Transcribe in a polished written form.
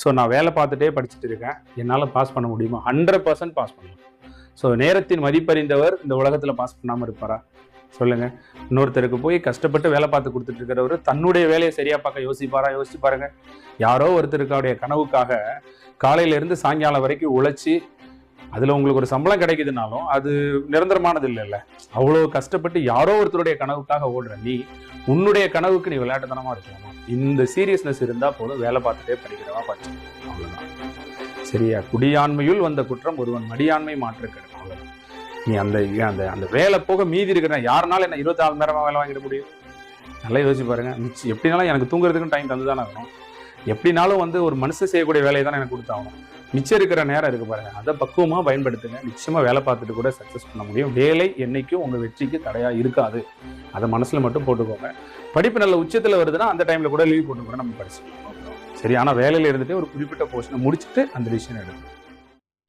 So நான் வேலை பார்த்துட்டே படிச்சுட்டு இருக்கேன், என்னால் பாஸ் பண்ண முடியுமா? 100% பாஸ் பண்ணலாம். ஸோ நேரத்தின் மதிப்பறிந்தவர் இந்த உலகத்தில் பாஸ் பண்ணாமல் இருப்பாரா? சொல்லுங்க. இன்னொருத்தருக்கு போய் கஷ்டப்பட்டு வேலை பார்த்து கொடுத்துட்டு இருக்கிறவர் தன்னுடைய வேலையை சரியா பார்க்க யோசிப்பாரா? யோசிச்சு பாருங்க. யாரோ ஒருத்தருக்காவுடைய கனவுக்காக காலையில இருந்து சாயங்காலம் வரைக்கும் உழைச்சி அதுல உங்களுக்கு ஒரு சம்பளம் கிடைக்குதுனாலும் அது நிரந்தரமானது இல்லைல்ல. அவ்வளவு கஷ்டப்பட்டு யாரோ ஒருத்தருடைய கனவுக்காக ஓடுற நீ உன்னுடைய கனவுக்கு நீ விளையாட்டுத்தனமா இருக்கலாமா? இந்த சீரியஸ்னஸ் இருந்தா போதும், வேலை பார்த்துட்டே படிக்கிறவா படிச்சு அவ்வளவுதான். சரியா? குடியாண்மையுள் வந்த குற்றம் ஒருவன் மடியாண்மை மாற்றுக்கிறது. அவ்வளவுதான். நீ அந்த அந்த அந்த வேலை போக மீதி இருக்கிற யாருனாலும் என்ன 24 மணி நேரமா வேலை வாங்கிட முடியும்? நல்லா யோசிச்சு பாருங்க. எப்படினாலும் எனக்கு தூங்குறதுக்கும் டைம் தந்து தானே இருக்கணும். எப்படினாலும் ஒரு மனுஷன் செய்யக்கூடிய வேலையை தான் எனக்கு கொடுத்தாகணும். மிச்சம் இருக்கிற நேரம் இருக்கு பாருங்க, அதை பக்குவமா பயன்படுத்துங்க. நிச்சயமா வேலை பார்த்துட்டு கூட சக்சஸ் பண்ண முடியும். வேலை என்னைக்கும் உங்க வெற்றிக்கு தடையா இருக்காது. அதை மனசுல மட்டும் போட்டுக்கோங்க. படிப்பு நல்ல உச்சத்துல வருதுன்னா அந்த டைம்ல கூட லீவ் போட்டு கூட நம்ம படிச்சுக்கலாம். சரி, ஆனா வேலையில இருந்துட்டு ஒரு குறிப்பிட்ட போர்ஷனை முடிச்சுட்டு அந்த டிசிஷன் எடுக்கணும்.